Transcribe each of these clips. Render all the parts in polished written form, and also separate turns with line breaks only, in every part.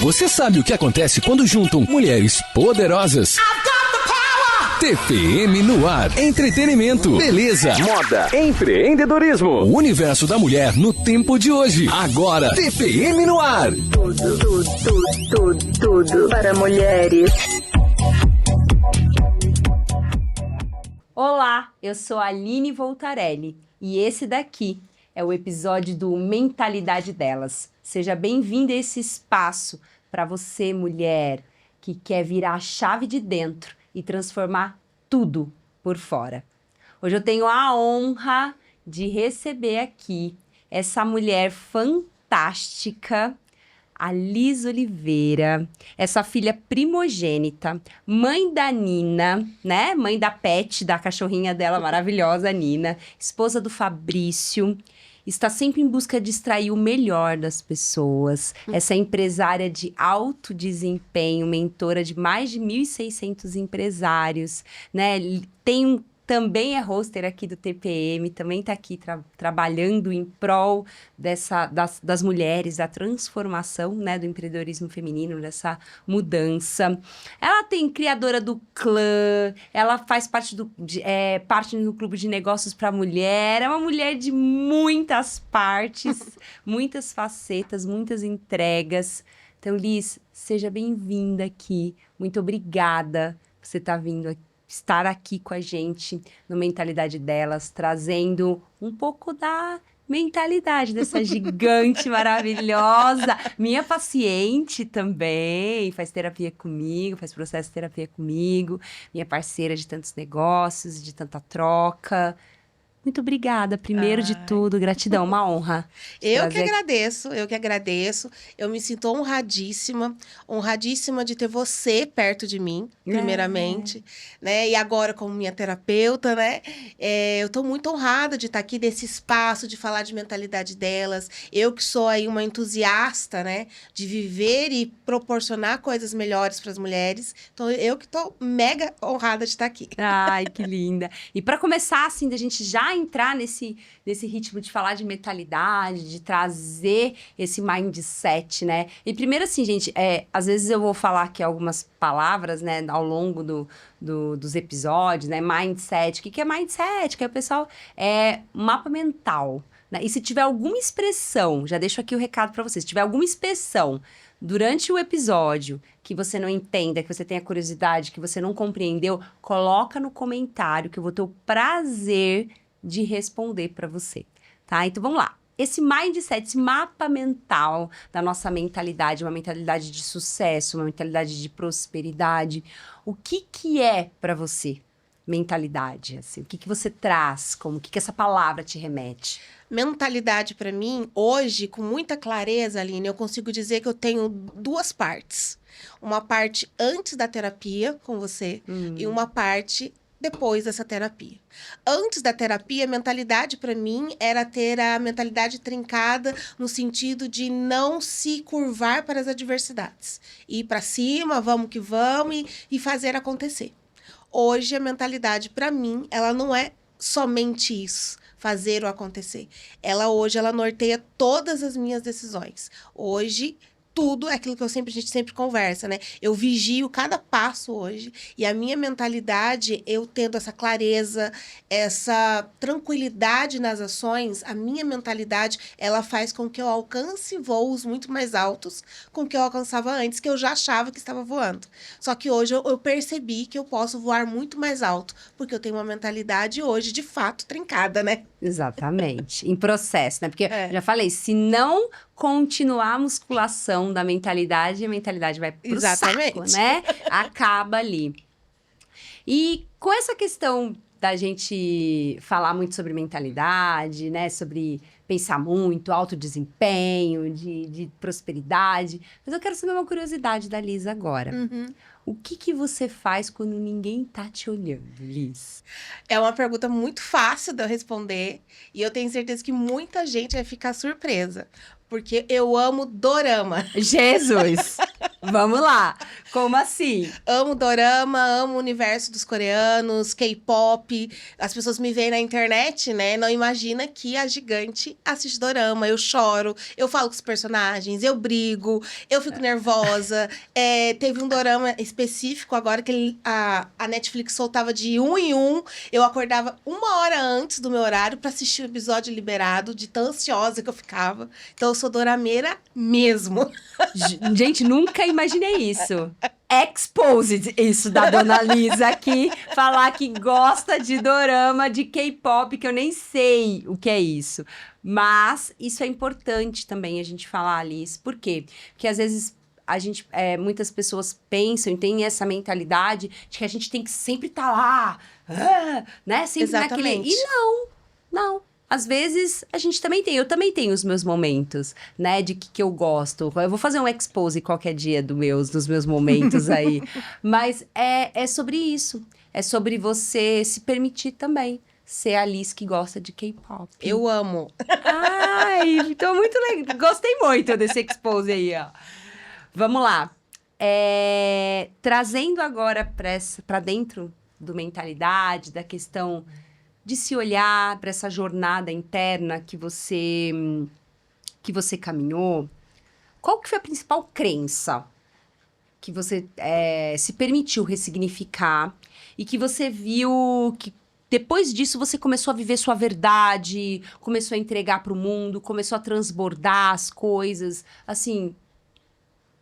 Você sabe o que acontece quando juntam mulheres poderosas? TPM no ar. Entretenimento, beleza, moda, empreendedorismo. O universo da mulher no tempo de hoje. Agora, TPM no ar.
Tudo para mulheres.
Olá, eu sou a Aline Voltarelli e esse daqui é o episódio do Mentalidade Delas. Seja bem-vinda a esse espaço para você, mulher, que quer virar a chave de dentro e transformar tudo por fora. Hoje eu tenho a honra de receber aqui essa mulher fantástica, a Liz Oliveira, essa filha primogênita, mãe da Nina, né? Mãe da Pet, da cachorrinha dela maravilhosa, Nina, esposa do Fabrício. Está sempre em busca de extrair o melhor das pessoas. Essa empresária de alto desempenho, mentora de mais de 1.600 empresários, né? Também é hoster aqui do TPM, também está aqui trabalhando em prol das mulheres, da transformação, né, do empreendedorismo feminino, dessa mudança. Ela tem criadora do clã, ela faz parte do clube de negócios para mulher, é uma mulher de muitas partes, muitas facetas, muitas entregas. Então, Liz, seja bem-vinda aqui. Muito obrigada por você estar aqui com a gente no Mentalidade Delas, trazendo um pouco da mentalidade dessa gigante maravilhosa. Minha paciente também, faz terapia comigo, faz processo de terapia comigo, minha parceira de tantos negócios, de tanta troca. Muito obrigada, primeiro de tudo, gratidão, uma honra.
Eu que agradeço. Eu me sinto honradíssima de ter você perto de mim, primeiramente, né? E agora como minha terapeuta, né? Eu tô muito honrada de estar aqui nesse espaço, de falar de mentalidade delas. Eu que sou aí uma entusiasta, né? De viver e proporcionar coisas melhores para as mulheres. Então, eu que tô mega honrada de estar aqui.
Ai, que linda. E para começar, assim, da gente já entrar nesse ritmo de falar de mentalidade, de trazer esse mindset, né? E primeiro, assim, gente, às vezes eu vou falar aqui algumas palavras, né, ao longo dos episódios, né? Mindset. O que é mindset? Que é o pessoal, mapa mental, né? E se tiver alguma expressão, já deixo aqui o recado para vocês, se tiver alguma expressão durante o episódio que você não entenda, que você tenha curiosidade, que você não compreendeu, coloca no comentário que eu vou ter o prazer de responder para você, tá? Então, vamos lá. Esse mindset, esse mapa mental da nossa mentalidade, uma mentalidade de sucesso, uma mentalidade de prosperidade, o que é para você mentalidade? Assim, o que você traz? O que essa palavra te remete?
Mentalidade, para mim, hoje, com muita clareza, Aline, eu consigo dizer que eu tenho duas partes. Uma parte antes da terapia com você e uma parte depois dessa terapia. Antes da terapia, a mentalidade para mim era ter a mentalidade trincada no sentido de não se curvar para as adversidades. Ir para cima, vamos que vamos e fazer acontecer. Hoje, a mentalidade para mim, ela não é somente isso, fazer o acontecer. Hoje ela norteia todas as minhas decisões. Hoje, tudo é aquilo que a gente sempre conversa, né? Eu vigio cada passo hoje e a minha mentalidade, eu tendo essa clareza, essa tranquilidade nas ações, a minha mentalidade, ela faz com que eu alcance voos muito mais altos com que eu alcançava antes, que eu já achava que estava voando. Só que hoje eu percebi que eu posso voar muito mais alto, porque eu tenho uma mentalidade hoje, de fato, trincada, né?
Exatamente. Em processo, né? Porque já falei, se não continuar a musculação da mentalidade, a mentalidade vai pro saco, né? Acaba ali. E com essa questão da gente falar muito sobre mentalidade, né? Sobre pensar muito, alto desempenho, de prosperidade. Mas eu quero saber uma curiosidade da Liz agora. O que você faz quando ninguém tá te olhando, Liz?
É uma pergunta muito fácil de eu responder. E eu tenho certeza que muita gente vai ficar surpresa. Porque eu amo dorama.
Jesus! Vamos lá! Como assim?
Amo dorama, amo o universo dos coreanos, K-pop. As pessoas me veem na internet, né? Não imagina que a gigante assiste dorama. Eu choro, eu falo com os personagens, eu brigo, eu fico nervosa. Teve um dorama específico agora que a Netflix soltava de um em um. Eu acordava 1 hora antes do meu horário pra assistir o episódio liberado, de tão ansiosa que eu ficava. Então eu sou dorameira mesmo.
Gente, nunca imaginei isso. Exposed, isso da Dona Lisa aqui, falar que gosta de dorama, de K-pop, que eu nem sei o que é isso. Mas isso é importante também a gente falar, Liz. Por quê? Porque às vezes muitas pessoas pensam e têm essa mentalidade de que a gente tem que sempre estar lá, né? Sempre
Exatamente.
naquele... E não. Às vezes, eu também tenho os meus momentos, né, de que eu gosto. Eu vou fazer um expose qualquer dia dos meus momentos aí. Mas é sobre isso. É sobre você se permitir também ser a Liz que gosta de K-pop.
Eu amo.
Ai, tô muito legal. Gostei muito desse expose aí, ó. Vamos lá. Trazendo agora para dentro do mentalidade, da questão de se olhar para essa jornada interna que você caminhou, qual que foi a principal crença que você se permitiu ressignificar e que você viu que depois disso você começou a viver sua verdade, começou a entregar para o mundo, começou a transbordar as coisas, assim...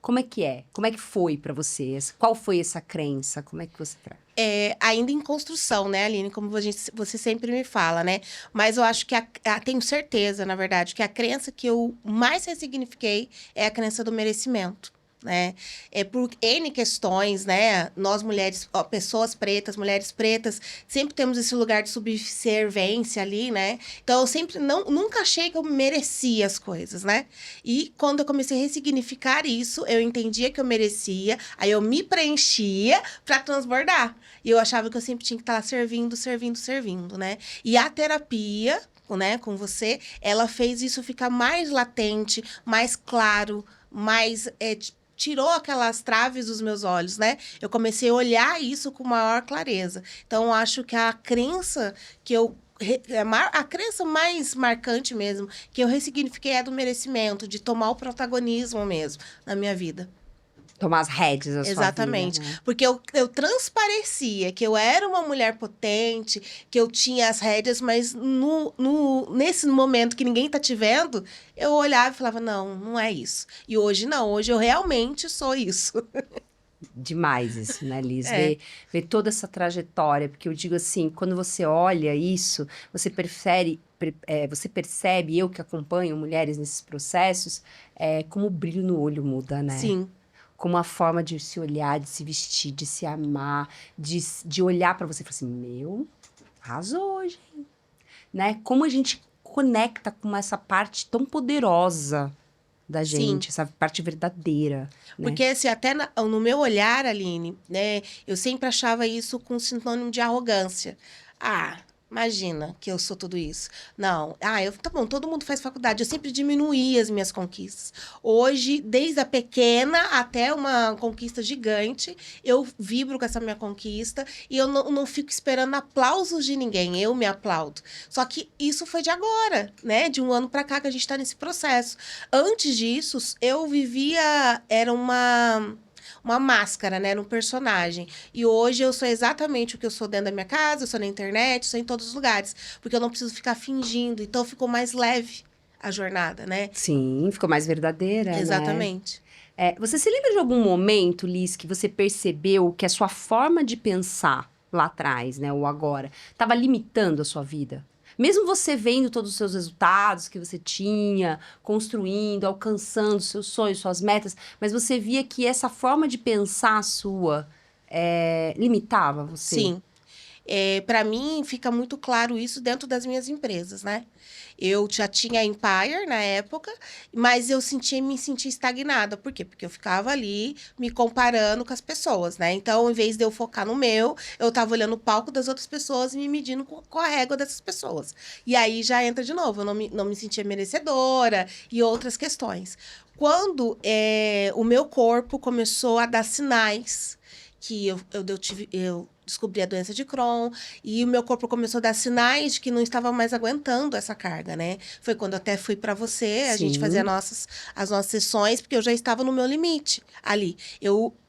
Como é que é? Como é que foi para você? Qual foi essa crença? Como é que você traz?
Ainda em construção, né, Aline? Como você sempre me fala, né? Mas eu acho que tenho certeza, na verdade, que a crença que eu mais ressignifiquei é a crença do merecimento. Né? Por N questões, né? Nós mulheres, pessoas pretas, mulheres pretas, sempre temos esse lugar de subserviência ali, né? Então, eu sempre nunca achei que eu merecia as coisas, né? E quando eu comecei a ressignificar isso, eu entendia que eu merecia, aí eu me preenchia para transbordar. E eu achava que eu sempre tinha que estar servindo, né? E a terapia, né, com você, ela fez isso ficar mais latente, mais claro, mais... tirou aquelas traves dos meus olhos, né? Eu comecei a olhar isso com maior clareza. Então, eu acho que a crença que a crença mais marcante mesmo, que eu ressignifiquei é a do merecimento, de tomar o protagonismo mesmo na minha vida.
Tomar as rédeas da sua vida.
Exatamente.
Né?
Porque eu transparecia que eu era uma mulher potente, que eu tinha as rédeas, mas nesse momento que ninguém tá te vendo, eu olhava e falava, não é isso. E hoje não, hoje eu realmente sou isso.
Demais isso, né, Liz? Ver toda essa trajetória, porque eu digo assim, quando você olha isso, você percebe, eu que acompanho mulheres nesses processos, como o brilho no olho muda, né?
Sim.
Como a forma de se olhar, de se vestir, de se amar, de olhar pra você e falar assim, arrasou hoje, hein? Né? Como a gente conecta com essa parte tão poderosa da gente, essa parte verdadeira. Né?
Porque, assim, até no meu olhar, Aline, né, eu sempre achava isso com sinônimo de arrogância. Imagina que eu sou tudo isso. Não. Tá bom, todo mundo faz faculdade. Eu sempre diminuí as minhas conquistas. Hoje, desde a pequena até uma conquista gigante, eu vibro com essa minha conquista e eu não fico esperando aplausos de ninguém. Eu me aplaudo. Só que isso foi de agora, né? De um ano pra cá que a gente tá nesse processo. Antes disso, eu vivia... Era uma máscara, né? Era um personagem. E hoje eu sou exatamente o que eu sou dentro da minha casa, eu sou na internet, eu sou em todos os lugares. Porque eu não preciso ficar fingindo. Então ficou mais leve a jornada, né?
Sim, ficou mais verdadeira,
exatamente.
Né? Você se lembra de algum momento, Liz, que você percebeu que a sua forma de pensar lá atrás, né? Ou agora, estava limitando a sua vida? Mesmo você vendo todos os seus resultados que você tinha, construindo, alcançando seus sonhos, suas metas, mas você via que essa forma de pensar sua limitava você?
Sim. Para mim, fica muito claro isso dentro das minhas empresas, né? Eu já tinha a Empire na época, mas eu me sentia estagnada. Por quê? Porque eu ficava ali me comparando com as pessoas, né? Então, em vez de eu focar no meu, eu tava olhando o palco das outras pessoas e me medindo com a régua dessas pessoas. E aí já entra de novo, eu não me sentia merecedora e outras questões. Quando o meu corpo começou a dar sinais que eu descobri a doença de Crohn e o meu corpo começou a dar sinais de que não estava mais aguentando essa carga, né? Foi quando eu até fui para você, a gente fazia as nossas sessões, porque eu já estava no meu limite ali.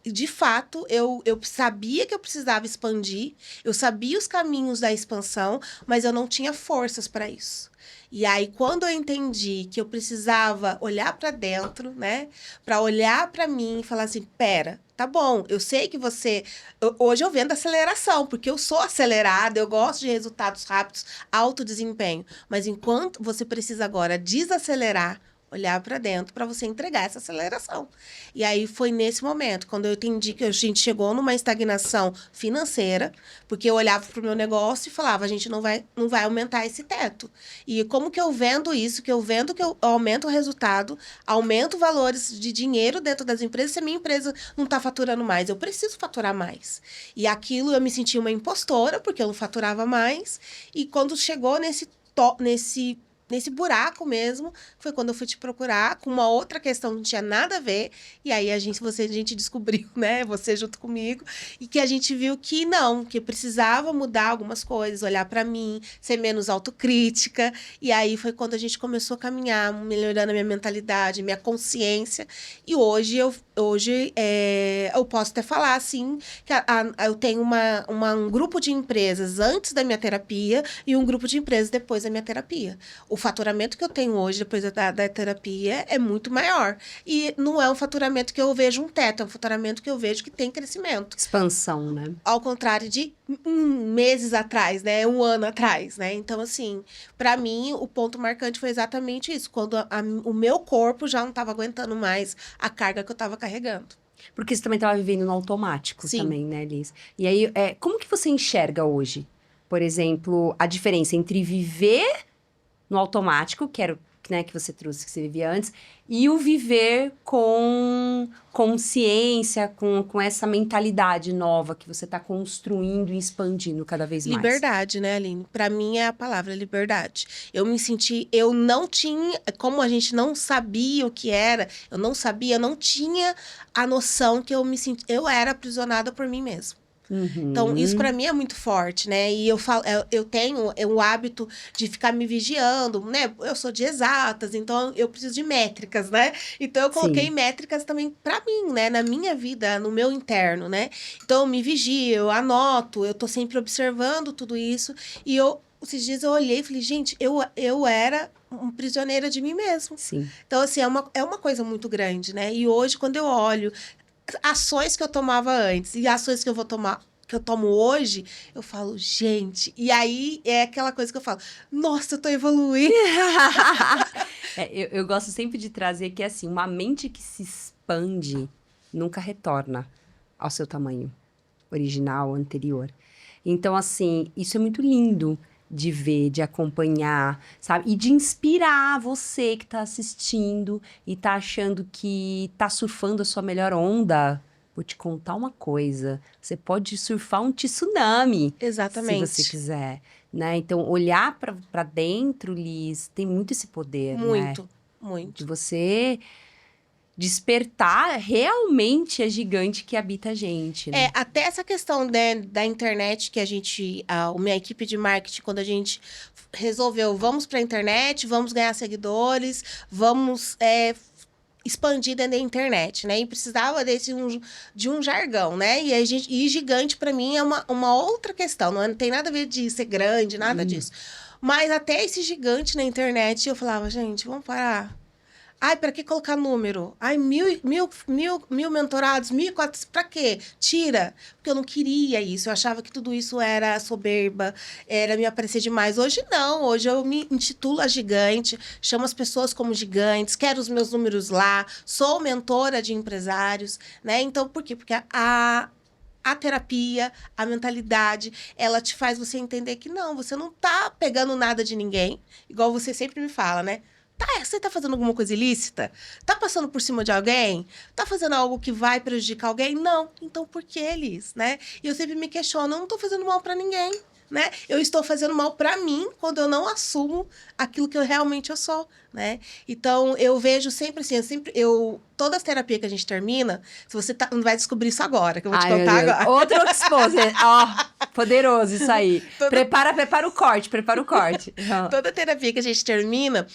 De fato, eu sabia que eu precisava expandir, eu sabia os caminhos da expansão, mas eu não tinha forças para isso. E aí, quando eu entendi que eu precisava olhar para dentro, né? Para olhar para mim e falar assim, pera, tá bom, eu sei que hoje eu vendo aceleração, porque eu sou acelerada, eu gosto de resultados rápidos, alto desempenho. Mas enquanto você precisa agora desacelerar, olhar para dentro para você entregar essa aceleração. E aí foi nesse momento, quando eu entendi que a gente chegou numa estagnação financeira, porque eu olhava para o meu negócio e falava, a gente não vai aumentar esse teto. E como que eu vendo isso, que eu aumento o resultado, aumento valores de dinheiro dentro das empresas, se a minha empresa não está faturando mais, eu preciso faturar mais. E aquilo eu me senti uma impostora, porque eu não faturava mais. E quando chegou nesse buraco mesmo, foi quando eu fui te procurar, com uma outra questão que não tinha nada a ver, e aí a gente descobriu, né, você junto comigo, e que a gente viu que não, que precisava mudar algumas coisas, olhar para mim, ser menos autocrítica, e aí foi quando a gente começou a caminhar, melhorando a minha mentalidade, minha consciência, e hoje eu posso até falar, assim, que eu tenho um grupo de empresas antes da minha terapia e um grupo de empresas depois da minha terapia. O faturamento que eu tenho hoje, depois da terapia, é muito maior. E não é um faturamento que eu vejo um teto, é um faturamento que eu vejo que tem crescimento.
Expansão, né?
Ao contrário de meses atrás, né? Um ano atrás, né? Então, assim, para mim, o ponto marcante foi exatamente isso. Quando o meu corpo já não estava aguentando mais a carga que eu estava carregando.
Porque você também estava vivendo no automático.
Sim.
Também, né, Liz? E aí, como que você enxerga hoje, por exemplo, a diferença entre viver no automático, que era, né, que você trouxe, que você vivia antes, e o viver com consciência, com essa mentalidade nova que você está construindo e expandindo cada vez mais?
Liberdade, né, Aline? Para mim é a palavra liberdade. Eu não tinha, como a gente não sabia o que era, eu não tinha a noção que eu era aprisionada por mim mesma.
Uhum.
Então, isso para mim é muito forte, né? E eu tenho o hábito de ficar me vigiando, né? Eu sou de exatas, então eu preciso de métricas, né? Então, eu coloquei métricas também para mim, né? Na minha vida, no meu interno, né? Então, eu me vigio, eu anoto, eu tô sempre observando tudo isso. E esses dias eu olhei e falei, gente, eu era uma prisioneira de mim mesma.
Sim.
Então, assim, é uma coisa muito grande, né? E hoje, quando eu olho ações que eu tomava antes e ações que eu tomo hoje, eu falo, gente, e aí é aquela coisa que eu falo, nossa, eu tô evoluindo.
Eu gosto sempre de trazer que, assim, uma mente que se expande nunca retorna ao seu tamanho original, anterior. Então, assim, isso é muito lindo de ver, de acompanhar, sabe? E de inspirar você que tá assistindo e tá achando que tá surfando a sua melhor onda. Vou te contar uma coisa. Você pode surfar um tsunami.
Exatamente.
Se você quiser, né? Então, olhar pra dentro, Liz, tem muito esse poder,
muito,
né?
Muito.
De você despertar realmente a gigante que habita a gente, né?
Até essa questão, né, da internet que a minha equipe de marketing, quando a gente resolveu, vamos para a internet, vamos ganhar seguidores, vamos expandir dentro da internet, né? E precisava de um jargão, né? E gigante, para mim, é uma outra questão, não tem nada a ver de ser grande, nada disso. Mas até esse gigante na internet, eu falava, gente, vamos parar. Ai, para que colocar número? Ai, mil mentorados, 1.400, para quê? Tira. Porque eu não queria isso. Eu achava que tudo isso era soberba, era me aparecer demais. Hoje não. Hoje eu me intitulo a gigante, chamo as pessoas como gigantes, quero os meus números lá, sou mentora de empresários, né? Então, por quê? Porque a terapia, a mentalidade, ela te faz você entender que não, você não tá pegando nada de ninguém, igual você sempre me fala, né? Você tá fazendo alguma coisa ilícita? Tá passando por cima de alguém? Tá fazendo algo que vai prejudicar alguém? Não. Então, por que, Liz, né? E eu sempre me questiono, eu não tô fazendo mal pra ninguém, né? Eu estou fazendo mal pra mim quando eu não assumo aquilo que eu realmente sou, né? Então, eu vejo sempre assim, todas as terapias que a gente termina, se você não vai descobrir isso agora, que eu vou te contar agora.
Outro exposed. Ó, poderoso isso aí. Prepara o corte.
Toda terapia que a gente termina,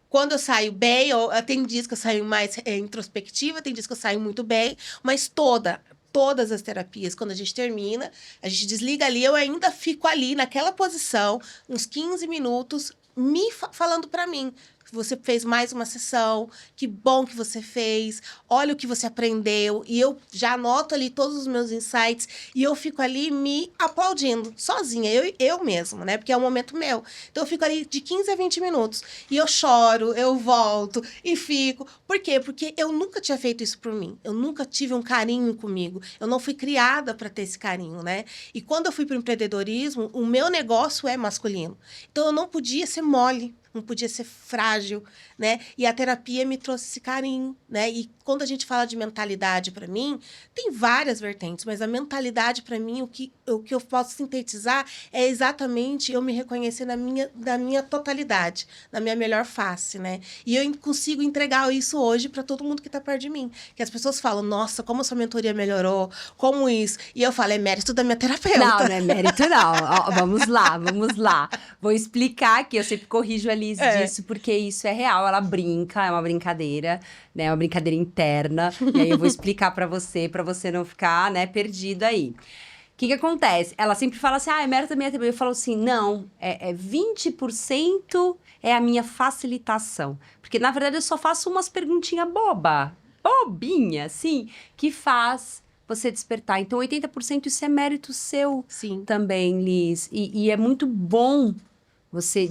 quando eu saio bem, tem dias que eu saio mais introspectiva, tem dias que eu saio muito bem, mas todas as terapias, quando a gente termina, a gente desliga ali, eu ainda fico ali naquela posição, uns 15 minutos, falando pra mim. Você fez mais uma sessão, que bom que você fez, olha o que você aprendeu, e eu já anoto ali todos os meus insights, e eu fico ali me aplaudindo, sozinha, eu mesma, né? Porque é um momento meu. Então, eu fico ali de 15 a 20 minutos, e eu choro, eu volto, e fico. Por quê? Porque eu nunca tinha feito isso por mim, eu nunca tive um carinho comigo, eu não fui criada para ter esse carinho, né? E quando eu fui para o empreendedorismo, o meu negócio é masculino, então eu não podia ser mole, não podia ser frágil, né? E a terapia me trouxe esse carinho, né? E quando a gente fala de mentalidade, para mim, tem várias vertentes, mas a mentalidade, para mim, o que eu posso sintetizar é exatamente eu me reconhecer na minha totalidade, na minha melhor face, né? E eu consigo entregar isso hoje para todo mundo que está perto de mim. Que as pessoas falam, nossa, como a sua mentoria melhorou, como isso. E eu falo, é mérito da minha terapeuta.
Não é mérito não. Ó, vamos lá. Vou explicar aqui, eu sempre corrijo a Liz disso, porque isso é real. Ela brinca, é uma brincadeira, né? É uma brincadeira interna. E aí eu vou explicar pra você não ficar, né, perdido aí. O que acontece? Ela sempre fala assim, é mérito da minha terapia. Eu falo assim, não, 20% é a minha facilitação. Porque, na verdade, eu só faço umas perguntinhas bobinha, assim, que faz você despertar. Então, 80% isso é mérito seu.
Sim.
Também, Liz. E é muito bom você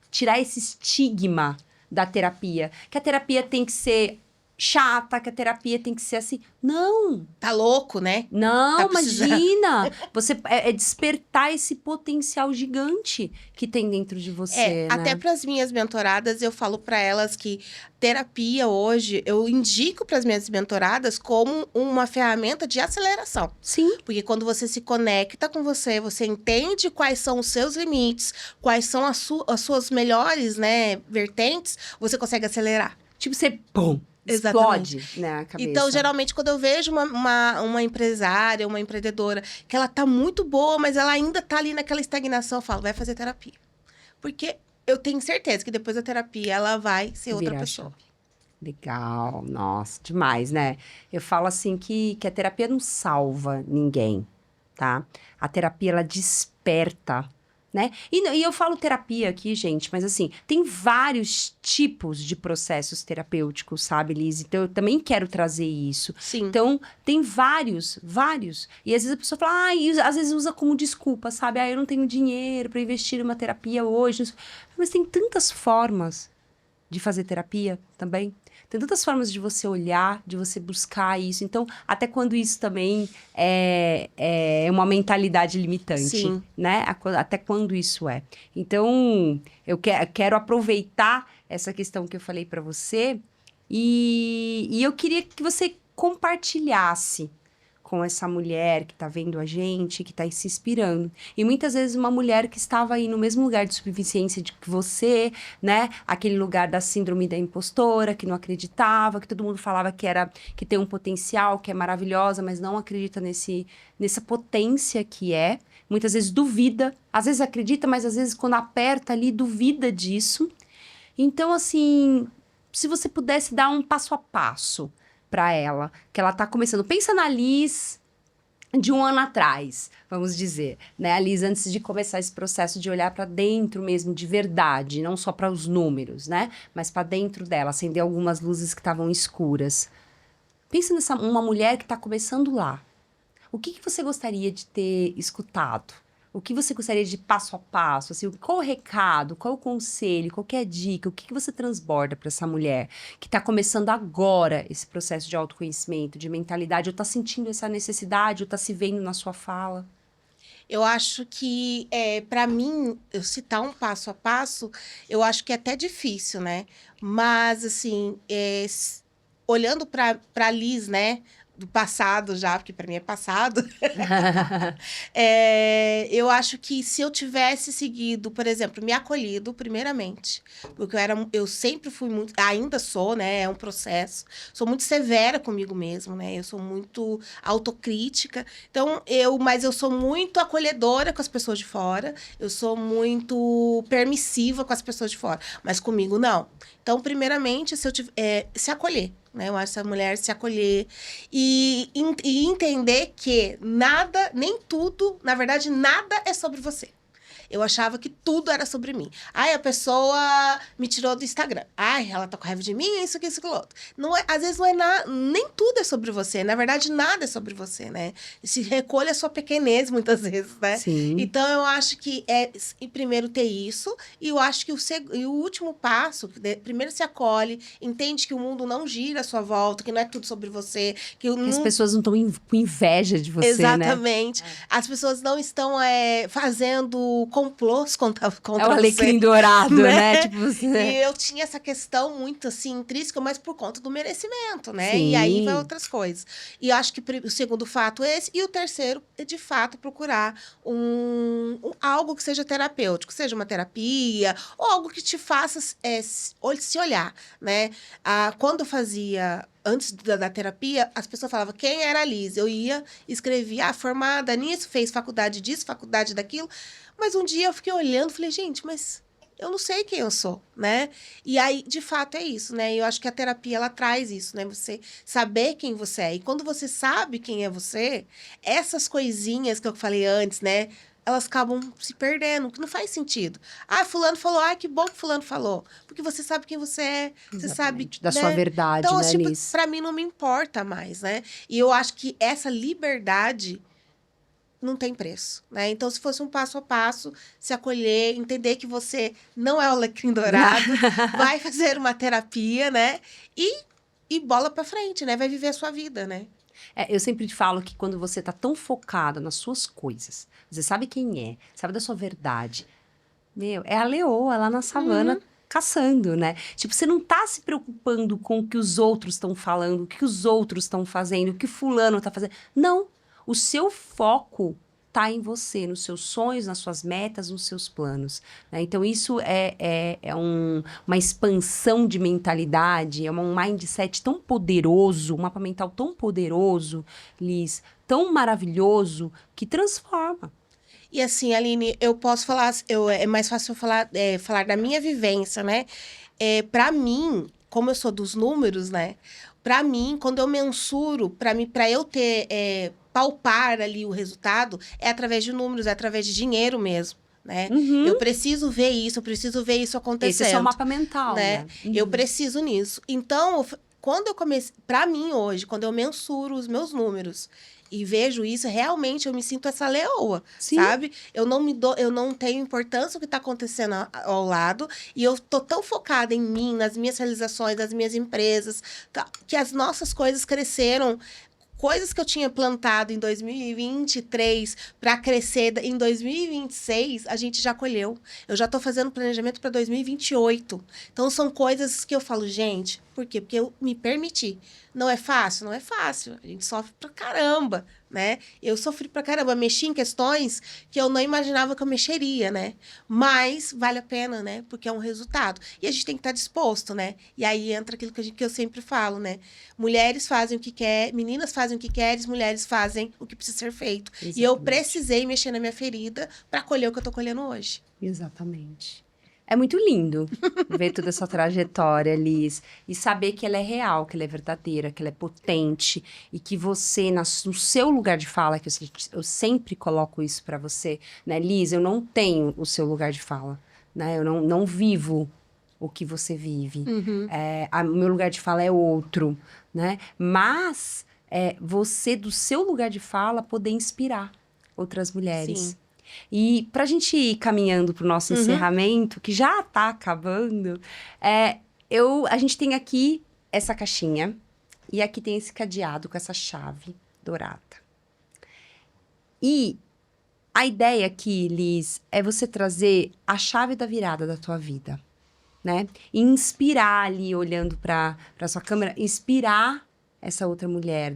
tirar esse estigma da terapia. Que a terapia tem que ser chata, que a terapia tem que ser assim. Não!
Tá louco, né?
Não,
Tá
imagina! Você é despertar esse potencial gigante que tem dentro de você, né?
Até para as minhas mentoradas, eu falo para elas que terapia hoje, eu indico para as minhas mentoradas como uma ferramenta de aceleração.
Sim.
Porque quando você se conecta com você, você entende quais são os seus limites, quais são as suas melhores, né, vertentes, você consegue acelerar.
Tipo, você, pum!
Exatamente.
Explode, né, a cabeça.
Então, geralmente, quando eu vejo uma empresária, uma empreendedora, que ela tá muito boa, mas ela ainda tá ali naquela estagnação, eu falo, vai fazer terapia. Porque eu tenho certeza que depois da terapia, ela vai ser outra pessoa.
Legal, nossa, demais, né? Eu falo assim que a terapia não salva ninguém, tá? A terapia, ela desperta, né? E eu falo terapia aqui, gente, mas assim, tem vários tipos de processos terapêuticos, sabe, Liz? Então, eu também quero trazer isso.
Sim.
Então, tem vários. E às vezes a pessoa fala, às vezes usa como desculpa, sabe? Eu não tenho dinheiro para investir em uma terapia hoje. Mas tem tantas formas de fazer terapia também. Tem tantas formas de você olhar, de você buscar isso. Então, até quando isso também é uma mentalidade limitante,
Sim.
né? Até quando isso é. Então, eu quero aproveitar essa questão que eu falei para você e eu queria que você compartilhasse com essa mulher que tá vendo a gente, que tá se inspirando. E muitas vezes uma mulher que estava aí no mesmo lugar de subvivência de que você, né? Aquele lugar da síndrome da impostora, que não acreditava, que todo mundo falava que tem um potencial, que é maravilhosa, mas não acredita nessa potência que é. Muitas vezes duvida, às vezes acredita, mas às vezes quando aperta ali, duvida disso. Então, assim, se você pudesse dar um passo a passo para ela, que ela tá começando. Pensa na Liz de um ano atrás, vamos dizer, né? A Liz antes de começar esse processo de olhar para dentro mesmo, de verdade, não só para os números, né? Mas para dentro dela, acender algumas luzes que estavam escuras. Pensa uma mulher que tá começando lá. O que você gostaria de ter escutado? O que você gostaria de passo a passo? Assim, qual o recado, qual o conselho, qual que é a dica? O que você transborda para essa mulher que está começando agora esse processo de autoconhecimento, de mentalidade, ou está sentindo essa necessidade, ou está se vendo na sua fala?
Eu acho que, para mim, eu citar um passo a passo, eu acho que é até difícil, né? Mas, assim, olhando para a Liz, né? Do passado já, porque para mim é passado. Eu acho que se eu tivesse seguido, por exemplo, me acolhido primeiramente, porque eu sempre fui muito, ainda sou, né? É um processo. Sou muito severa comigo mesmo, né? Eu sou muito autocrítica. Então, mas eu sou muito acolhedora com as pessoas de fora. Eu sou muito permissiva com as pessoas de fora, mas comigo não. Então, primeiramente, se acolher. Né? Eu acho essa mulher se acolher e entender que nada, nem tudo, na verdade, nada é sobre você. Eu achava que tudo era sobre mim. Ai, a pessoa me tirou do Instagram. Ai, ela tá com raiva de mim, isso aqui, aquilo outro. Não é, às vezes não é nada, nem tudo é sobre você. Na verdade, nada é sobre você, né? Se recolhe a sua pequenez, muitas vezes, né?
Sim.
Então, eu acho que primeiro ter isso. E eu acho que o último passo, primeiro se acolhe, entende que o mundo não gira à sua volta, que não é tudo sobre você. Que
as pessoas não estão com inveja de você,
exatamente.
né?
As pessoas não estão fazendo complôs contra
é o alecrim dourado, né? Tipo, você...
E eu tinha essa questão muito, assim, intrínseca, mas por conta do merecimento, né?
Sim.
E aí vai outras coisas. E eu acho que o segundo fato é esse. E o terceiro é, de fato, procurar algo que seja terapêutico. Seja uma terapia ou algo que te faça se olhar, né? Quando eu fazia... Antes da terapia, as pessoas falavam quem era a Liz. Eu ia, escrevia, formada nisso, fez faculdade disso, faculdade daquilo. Mas um dia eu fiquei olhando e falei, gente, mas eu não sei quem eu sou, né? E aí, de fato, é isso, né? Eu acho que a terapia, ela traz isso, né? Você saber quem você é. E quando você sabe quem é você, essas coisinhas que eu falei antes, né? Elas acabam se perdendo, que não faz sentido. fulano falou, que bom que fulano falou. Porque você sabe quem você é, você sabe...
Da sua verdade,
então,
né,
tipo,
Liz?
pra mim não me importa mais, né? E eu acho que essa liberdade não tem preço, né? Então, se fosse um passo a passo, se acolher, entender que você não é o alecrim dourado, vai fazer uma terapia, né? E bola pra frente, né? Vai viver a sua vida, né?
Eu sempre falo que quando você tá tão focada nas suas coisas, você sabe quem é, sabe da sua verdade, é a leoa lá na savana caçando, né? Tipo, você não tá se preocupando com o que os outros estão falando, o que os outros estão fazendo, o que fulano tá fazendo. Não. O seu foco tá em você, nos seus sonhos, nas suas metas, nos seus planos, né? Então, isso é uma expansão de mentalidade, é um mindset tão poderoso, um mapa mental tão poderoso, Liz, tão maravilhoso, que transforma.
E assim, Aline, eu posso falar, é mais fácil eu falar da minha vivência, né? Para mim, como eu sou dos números, né? Para mim, quando eu mensuro, para eu ter, palpar ali o resultado, é através de números, é através de dinheiro mesmo. Né? Eu preciso ver isso, acontecendo.
Esse é seu mapa mental, né?
Eu preciso nisso. Então, quando eu comecei... Para mim, hoje, quando eu mensuro os meus números e vejo isso, realmente eu me sinto essa leoa,
Sim.
sabe? Eu não tenho importância o que está acontecendo ao lado, e eu tô tão focada em mim, nas minhas realizações, nas minhas empresas, que as nossas coisas cresceram. Coisas que eu tinha plantado em 2023 para crescer em 2026, a gente já colheu. Eu já estou fazendo planejamento para 2028. Então, são coisas que eu falo, gente, por quê? Porque eu me permiti. Não é fácil? Não é fácil. A gente sofre pra caramba, né? Eu sofri pra caramba. Mexi em questões que eu não imaginava que eu mexeria, né? Mas vale a pena, né? Porque é um resultado. E a gente tem que estar disposto, né? E aí entra aquilo que eu sempre falo, né? Mulheres fazem o que quer, meninas fazem o que querem, mulheres fazem o que precisa ser feito. Exatamente. E eu precisei mexer na minha ferida para colher o que eu tô colhendo hoje.
Exatamente. É muito lindo ver toda essa trajetória, Liz, e saber que ela é real, que ela é verdadeira, que ela é potente, e que você, no seu lugar de fala, que eu sempre coloco isso pra você, né, Liz, eu não tenho o seu lugar de fala, né, eu não vivo o que você vive, o meu lugar de fala é outro, né, mas você, do seu lugar de fala, poder inspirar outras mulheres.
Sim.
E pra gente ir caminhando pro nosso encerramento, que já tá acabando, a gente tem aqui essa caixinha e aqui tem esse cadeado com essa chave dourada. E a ideia aqui, Liz, é você trazer a chave da virada da tua vida, né? E inspirar ali, olhando pra sua câmera, inspirar essa outra mulher,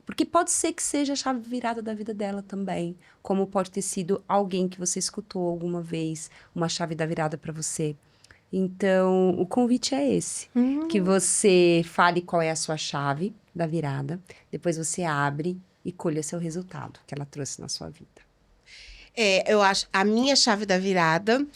porque pode ser que seja a chave virada da vida dela também, como pode ter sido alguém que você escutou alguma vez, uma chave da virada para você. Então, o convite é esse, que você fale qual é a sua chave da virada, depois você abre e colha seu resultado que ela trouxe na sua vida.
Eu acho, a minha chave da virada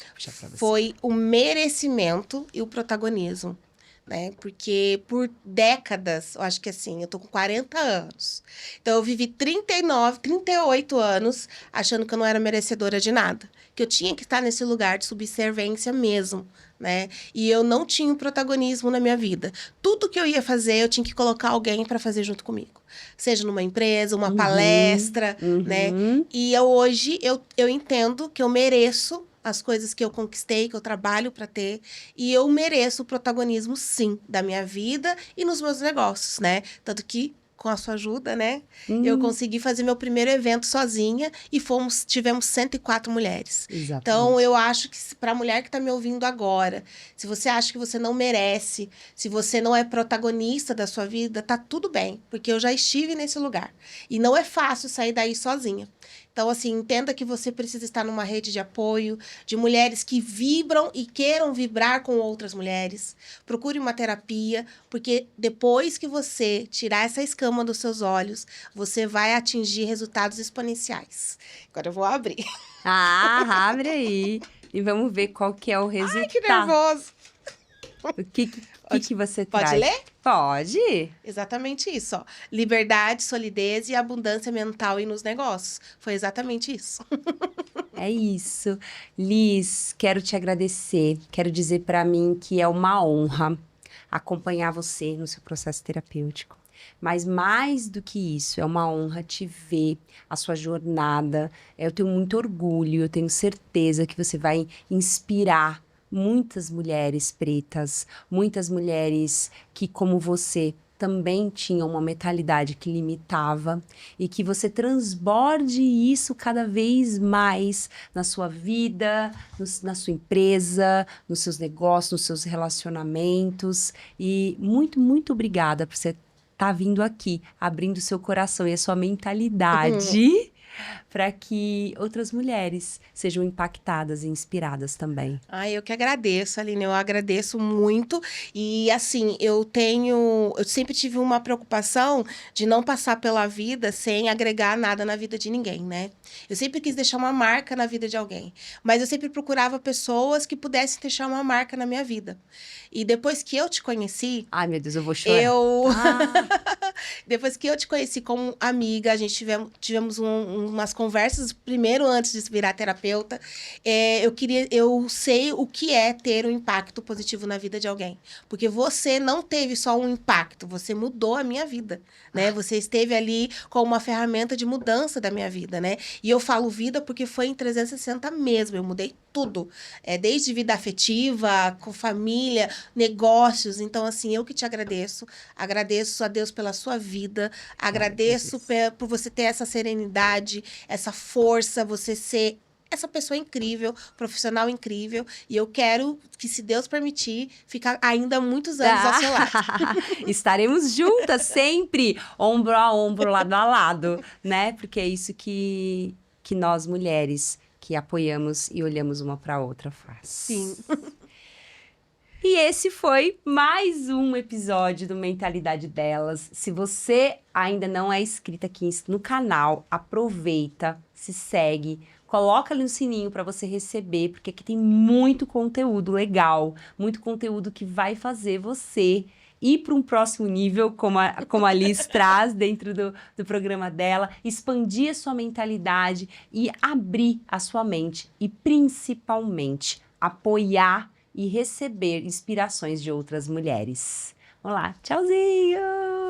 foi o merecimento e o protagonismo. Né? Porque por décadas, eu acho que assim, eu tô com 40 anos. Então, eu vivi 38 anos achando que eu não era merecedora de nada. Que eu tinha que estar nesse lugar de subserviência mesmo, né? E eu não tinha um protagonismo na minha vida. Tudo que eu ia fazer, eu tinha que colocar alguém para fazer junto comigo. Seja numa empresa, uma palestra, né? E hoje, eu entendo que eu mereço as coisas que eu conquistei, que eu trabalho para ter, e eu mereço o protagonismo, sim, da minha vida e nos meus negócios, né? Tanto que, com a sua ajuda, né, eu consegui fazer meu primeiro evento sozinha e tivemos 104 mulheres.
Exatamente.
Então, eu acho que para a mulher que está me ouvindo agora, se você acha que você não merece, se você não é protagonista da sua vida, tá tudo bem, porque eu já estive nesse lugar. E não é fácil sair daí sozinha. Então, assim, entenda que você precisa estar numa rede de apoio, de mulheres que vibram e queiram vibrar com outras mulheres. Procure uma terapia, porque depois que você tirar essa escama dos seus olhos, você vai atingir resultados exponenciais. Agora eu vou abrir.
Abre aí. E vamos ver qual que é o resultado.
Ai, que nervoso!
O que você
Pode
traz?
ler?
Pode.
Exatamente isso, ó. Liberdade, solidez e abundância mental e nos negócios. Foi exatamente isso.
É isso. Liz, quero te agradecer. Quero dizer para mim que é uma honra acompanhar você no seu processo terapêutico. Mas mais do que isso, é uma honra te ver, a sua jornada. Eu tenho muito orgulho, eu tenho certeza que você vai inspirar muitas mulheres pretas, muitas mulheres que, como você, também tinham uma mentalidade que limitava e que você transborde isso cada vez mais na sua vida, na sua empresa, nos seus negócios, nos seus relacionamentos. E muito, muito obrigada por você estar vindo aqui, abrindo seu coração e a sua mentalidade para que outras mulheres sejam impactadas e inspiradas também.
Eu que agradeço, Aline, eu agradeço muito. E assim, eu sempre tive uma preocupação de não passar pela vida sem agregar nada na vida de ninguém, né? Eu sempre quis deixar uma marca na vida de alguém, mas eu sempre procurava pessoas que pudessem deixar uma marca na minha vida. E depois que eu te conheci...
Ai, meu Deus, eu vou chorar.
Depois que eu te conheci como amiga, a gente tivemos umas conversas, primeiro antes de virar terapeuta. Eu sei o que é ter um impacto positivo na vida de alguém. Porque você não teve só um impacto, você mudou a minha vida, né? Você esteve ali como uma ferramenta de mudança da minha vida, né? E eu falo vida porque foi em 360 mesmo, eu mudei tudo. Desde vida afetiva, com família, negócios. Então, assim, eu que te agradeço. Agradeço a Deus pela sua vida. Agradeço por você ter essa serenidade, essa força, você ser essa pessoa incrível, profissional incrível. E eu quero que, se Deus permitir, ficar ainda muitos anos ao seu lado.
Estaremos juntas sempre, ombro a ombro, lado a lado, né? Porque é isso que nós mulheres que apoiamos e olhamos uma para a outra faz.
Sim.
E esse foi mais um episódio do Mentalidade Delas. Se você ainda não é inscrita aqui no canal, aproveita, se segue, coloca ali no sininho para você receber, porque aqui tem muito conteúdo legal, muito conteúdo que vai fazer você ir para um próximo nível, como a Liz traz dentro do programa dela, expandir a sua mentalidade e abrir a sua mente e, principalmente, apoiar e receber inspirações de outras mulheres. Vamos lá, tchauzinho!